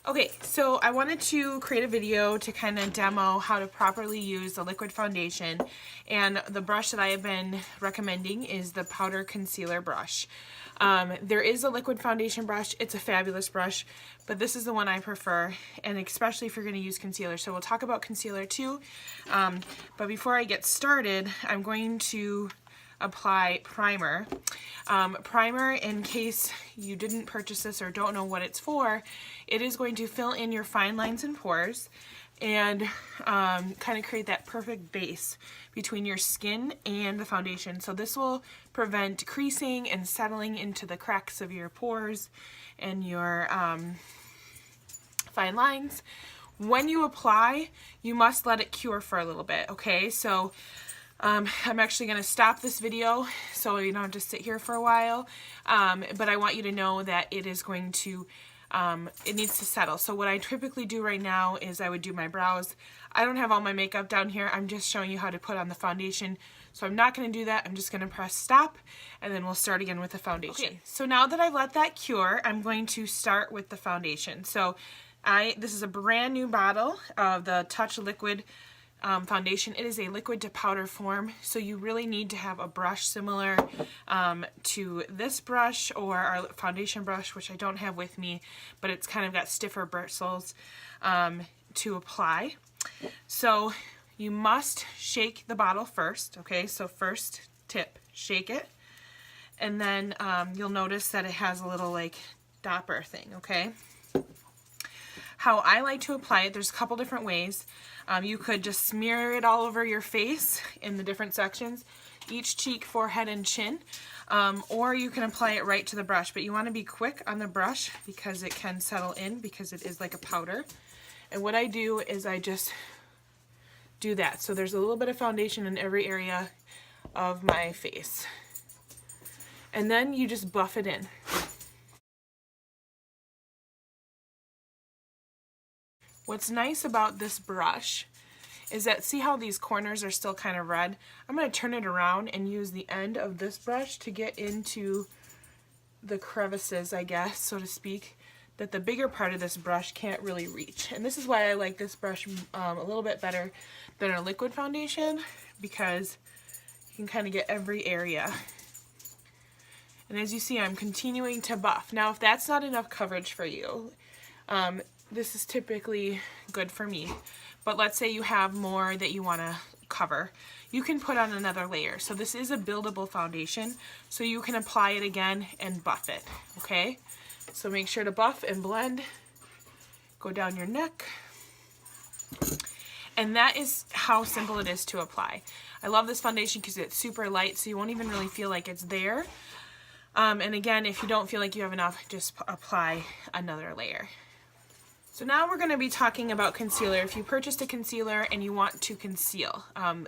Okay, so I wanted to create a video to kind of demo how to properly use the liquid foundation, and the brush that I have been recommending is the powder concealer brush. There is a liquid foundation brush. It's a fabulous brush, but this is the one I prefer, and especially if you're going to use concealer. So we'll talk about concealer too, but before I get started, I'm going to apply primer. Primer, in case you didn't purchase this or don't know what it's for, it is going to fill in your fine lines and pores and kind of create that perfect base between your skin and the foundation. So this will prevent creasing and settling into the cracks of your pores and your fine lines. When you apply, you must let it cure for a little bit, okay? So I'm actually going to stop this video so you don't have to sit here for a while, but I want you to know that it is going to, it needs to settle. So what I typically do right now is I would do my brows. I don't have all my makeup down here. I'm just showing you how to put on the foundation. So I'm not going to do that. I'm just going to press stop, and then we'll start again with the foundation. Okay, so now that I've let that cure, I'm going to start with the foundation. So this is a brand new bottle of the Touch Liquid foundation. It is a liquid to powder form, so you really need to have a brush similar to this brush or our foundation brush, which I don't have with me, but it's kind of got stiffer bristles to apply. So you must shake the bottle first, okay? So first tip, shake it, and then you'll notice that it has a little like dopper thing, okay? How I like to apply it, there's a couple different ways. You could just smear it all over your face in the different sections, each cheek, forehead, and chin, or you can apply it right to the brush, but you want to be quick on the brush because it can settle in because it is like a powder. And what I do is I just do that. So there's a little bit of foundation in every area of my face. And then you just buff it in. What's nice about this brush is that, see how these corners are still kind of red? I'm going to turn it around and use the end of this brush to get into the crevices, I guess, so to speak, that the bigger part of this brush can't really reach. And this is why I like this brush a little bit better than a liquid foundation, because you can kind of get every area. And as you see, I'm continuing to buff. Now, if that's not enough coverage for you, this is typically good for me, but let's say you have more that you want to cover, you can put on another layer. So this is a buildable foundation, so you can apply it again and buff it, okay? So make sure to buff and blend, go down your neck, and that is how simple it is to apply. I love this foundation because it's super light, so you won't even really feel like it's there. And again, if you don't feel like you have enough, just apply another layer. So now we're going to be talking about concealer. If you purchased a concealer and you want to conceal,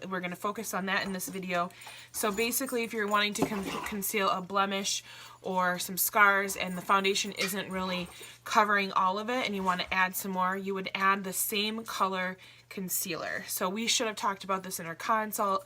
we're going to focus on that in this video. So basically, if you're wanting to conceal a blemish or some scars and the foundation isn't really covering all of it and you want to add some more, you would add the same color concealer. So we should have talked about this in our consult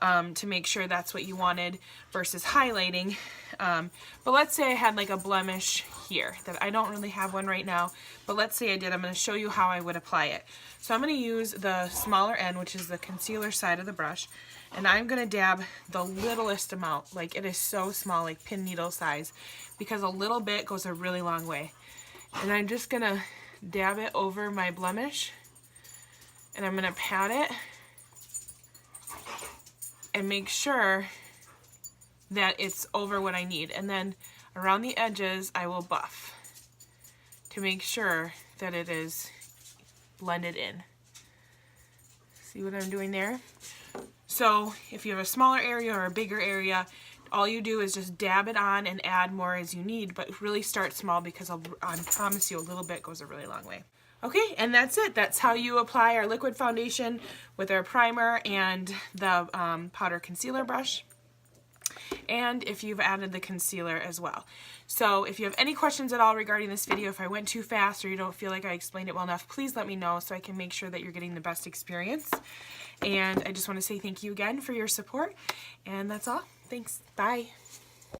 to make sure that's what you wanted versus highlighting. But let's say I had like a blemish here that I don't really have one right now, but let's say I did. I'm going to show you how I would apply it. So I'm going to use the smaller end, which is the concealer side of the brush, and I'm going to dab the littlest amount. Like, it is so small, like pin needle size, because a little bit goes a really long way. And I'm just going to dab it over my blemish, and I'm going to pat it and make sure that it's over what I need. And then around the edges, I will buff to make sure that it is blended in. See what I'm doing there? So if you have a smaller area or a bigger area, all you do is just dab it on and add more as you need, but really start small because I promise you a little bit goes a really long way. Okay, and that's it. That's how you apply our liquid foundation with our primer and the powder concealer brush, and if you've added the concealer as well. So if you have any questions at all regarding this video, if I went too fast or you don't feel like I explained it well enough, please let me know so I can make sure that you're getting the best experience. And I just want to say thank you again for your support, and that's all. Thanks. Bye.